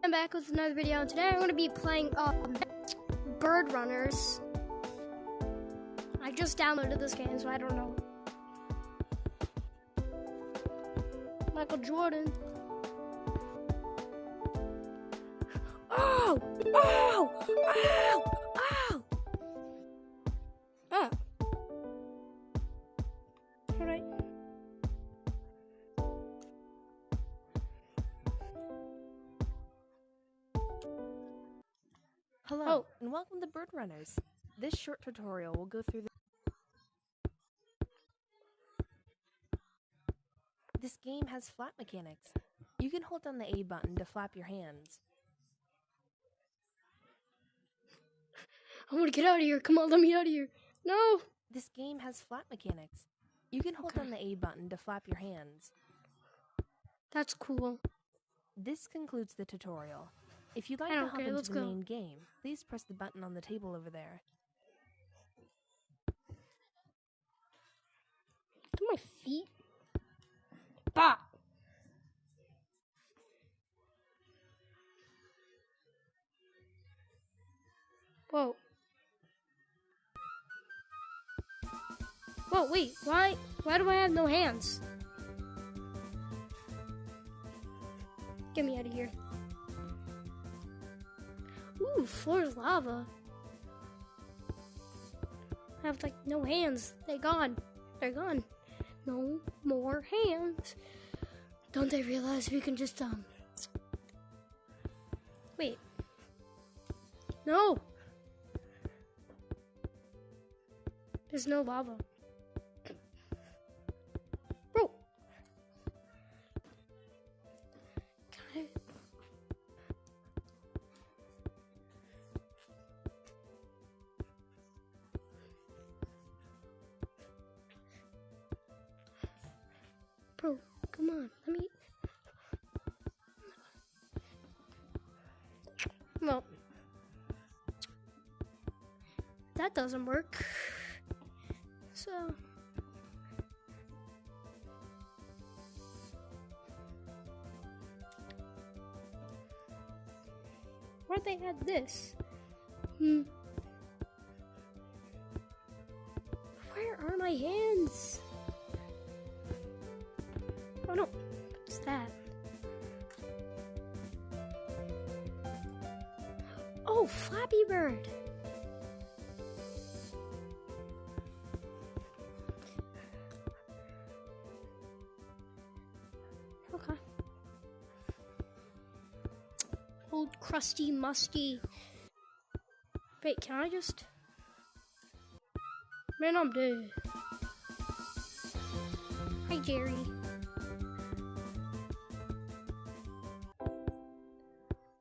I'm back with another video, and today I'm going to be playing Bird Runners. I just downloaded this game, so I don't know. Michael Jordan. Oh! Oh! Oh! Oh! Oh. Alright. Hello, and welcome to Bird Runners. This short tutorial will go through This game has flap mechanics. You can hold down the A button to flap your hands. I want to get out of here. Come on, let me out of here. No! This game has flap mechanics. You can hold down the A button to flap your hands. That's cool. This concludes the tutorial. If you'd like to hop into the main game, please press the button on the table over there. Look at my feet. Bah! Whoa. Whoa, wait, why do I have no hands? Get me out of here. Ooh, floor is lava. I have like no hands. They're gone. They're gone. No more hands. Don't they realize we can just wait. No. There's no lava. Bro. Can I? Bro, come on, let me. Well, that doesn't work. So, where'd they add this? Where are my hands? Oh no, what's that? Oh, Flappy Bird. Okay. Old crusty, musty. Wait, can I just? Man, I'm dead. Hi, Jerry.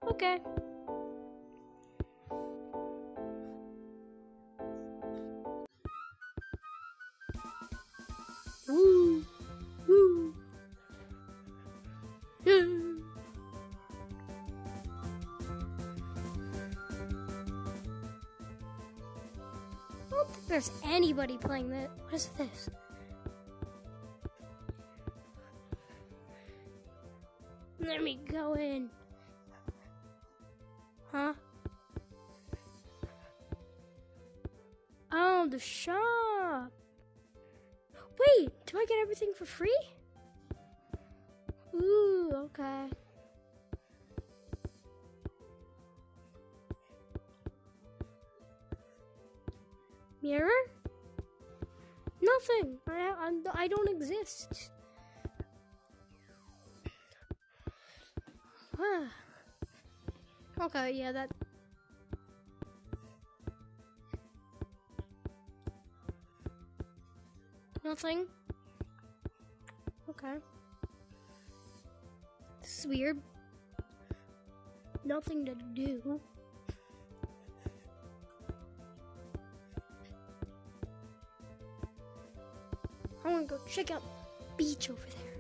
Okay. Woo! Woo! Yeah. I don't think there's anybody playing that. What is this? Let me go in. Huh? Oh, the shop. Wait, do I get everything for free? Ooh, okay. Mirror? Nothing. I don't exist. Okay, yeah, that. Nothing. Okay. This is weird. Nothing to do. I want to go check out the beach over there.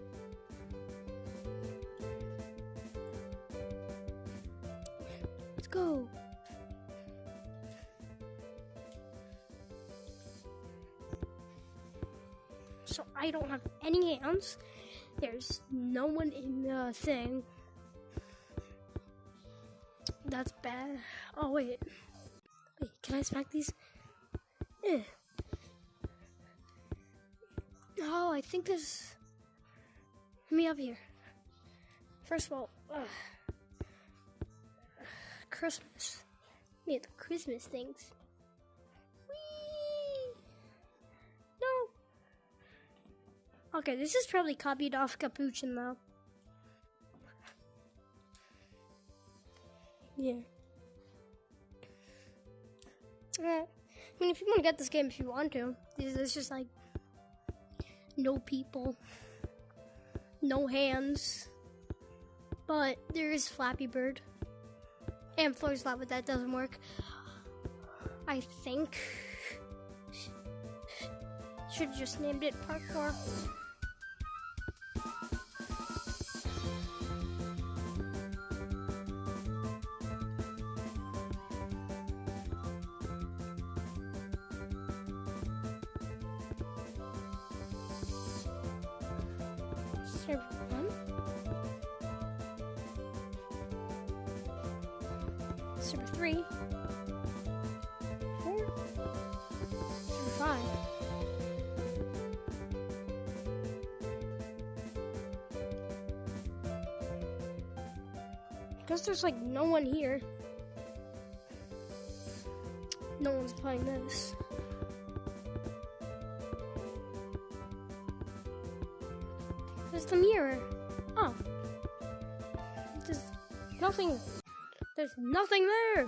Let's go. So I don't have any hands. There's no one in the thing. That's bad. Oh, wait. Wait, can I smack these? Oh, I think there's... Let me up here. First of all, Christmas. Yeah, the Christmas things. Whee! No. Okay, this is probably copied off Capuchin though. Yeah. I mean, if you want to get this game, if you want to, it's just like no people, no hands, but there is Flappy Bird and Floor Slap, but that doesn't work. I think should have just named it Parkour. Server 1. Server 3. 4. Server 5. Because there's like no one here. No one's playing this. There's the mirror. Oh. There's nothing. There's nothing there.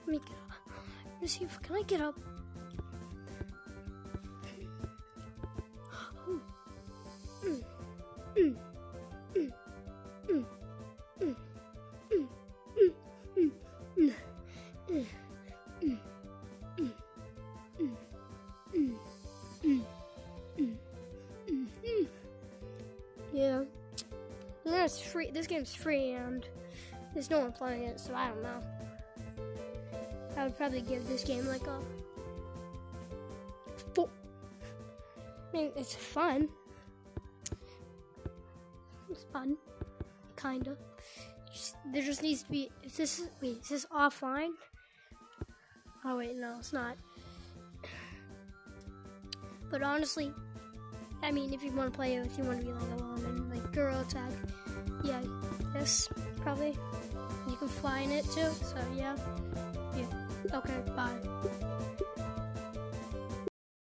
Let me get up. Let me see if can I get up. Yeah, it's free. This game's free, and there's no one playing it, so I don't know. I would probably give this game like a 4. I mean, it's fun. It's fun, kinda. There just needs to be. Is this offline? Oh wait, no, it's not. But honestly, I mean, if you want to play it, if you want to be like alone and like girl tag, yeah, yes, probably. You can fly in it too, so yeah. Okay, bye.